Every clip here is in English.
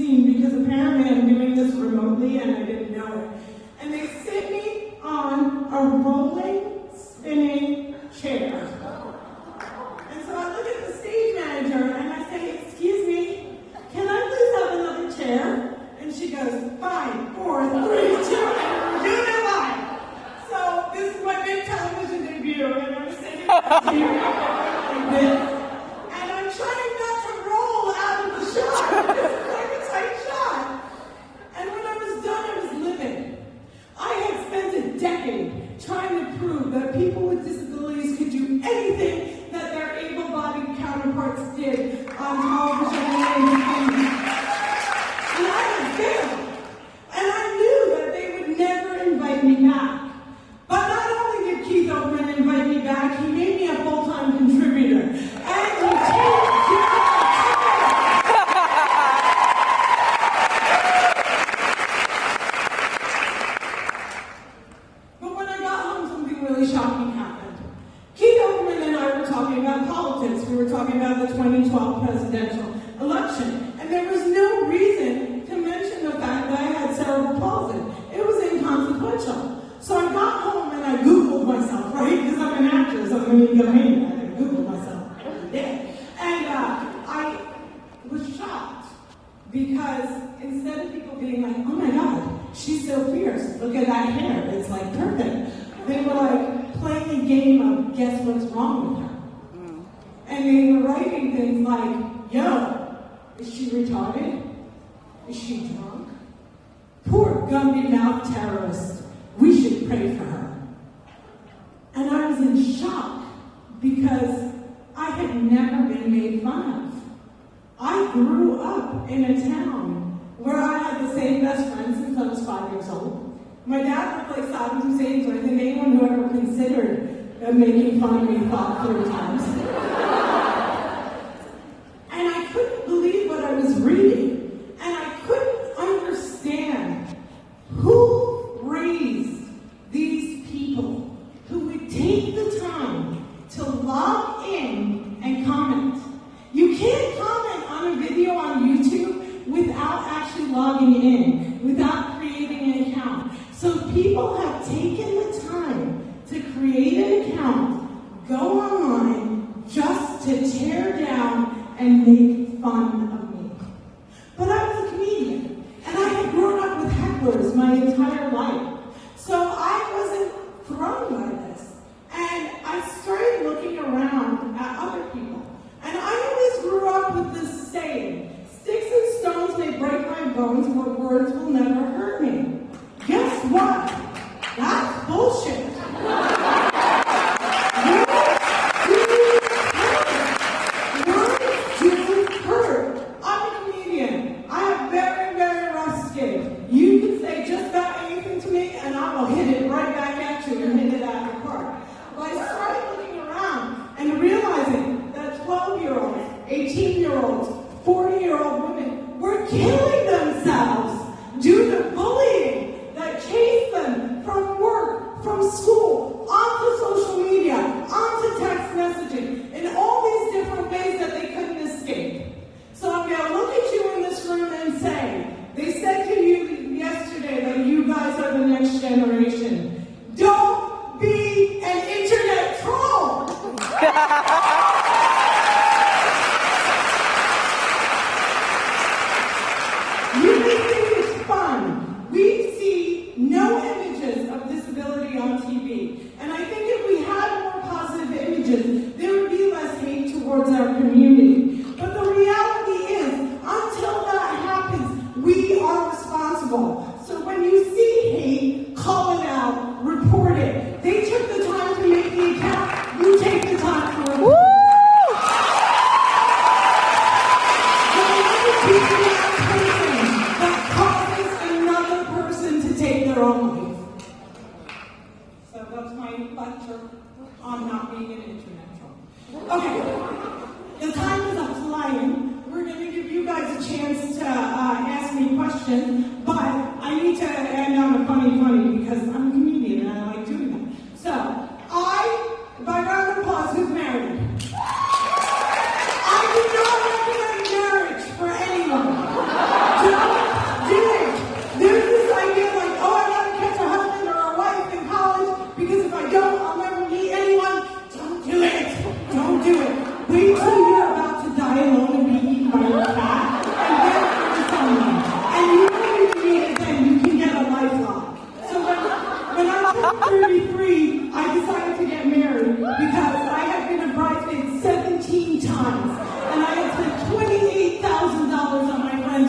scene because apparently I'm doing this remotely and I didn't know it. And they sit me on a rolling, spinning chair. And so I look at the stage manager and I say, excuse me, can I please have another chair? And she goes, 5, 4, 3, 2, and you know why. So this is my big television debut, and I'm sitting here like this. And I'm trying not to roll out of the shot. This is like a tight shot. And when I was done, I was livid. I had spent a decade trying to prove that people with disabilities could do anything that their able-bodied counterparts did on television and in and I had failed. And I knew that they would never invite me back. But not only did Keith Oakman invite me back, he made me a full-time contributor. And he But when I got home, something really shocking happened. Keith Oakman and I were talking about politics. We were talking about the 2012 presidential election. And there was no reason to mention the fact that I had cerebral palsy. It was inconsequential. So I got home and I Googled myself, right? Because I'm an actress, I'm going to go in. I Googled myself every day. And I was shocked because instead of people being like, oh my God, she's so fierce. Look at that hair. It's like perfect. They were like playing a game of guess what's wrong with her. And they were writing things like, yo, is she retarded? Is she drunk? Poor Gumby-mouthed terrorist. We should pray for her. And I was in shock because I had never been made fun of. I grew up in a town where I had the same best friend since I was 5 years old. My dad looked like Saddam Hussein, so I think anyone who ever considered making fun of me thought 3 times. And I couldn't believe what I was reading. And I couldn't understand who raised these people who would take the time to log in and comment. You can't comment on a video on YouTube without actually logging in, without creating an account. So people have taken the time to create an account, go online, just to tear down and make fun of me. But I was a comedian, and I had grown up with hecklers my entire life. So I wasn't thrown by this. And I started looking around at other people. And I always grew up with this saying, sticks and stones may break my bones, but words will never hurt me. Guess what? That's bullshit. Killing themselves due to bullying that chased them from work, from school, onto social media, onto text messaging, in all these different ways that they couldn't escape. So I'm going to look at you in this room and say, they said to you yesterday that you guys are the next generation. Don't be an internet troll! On TV. And I think if we had more positive images, there would be less hate towards our community. But the reality is, until that happens, we are responsible. So when you see hate, call it out, report it. They took the time to make the account, you take the time to report it. That causes another person to take their own life. That's my lecture on not being an internet troll. Okay, the time is up flying. We're going to give you guys a chance to ask me questions, but I need to end on a funny because I'm a comedian and I like doing that. So, by round of applause, who's married? I do not recommend marriage for anyone.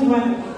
weather.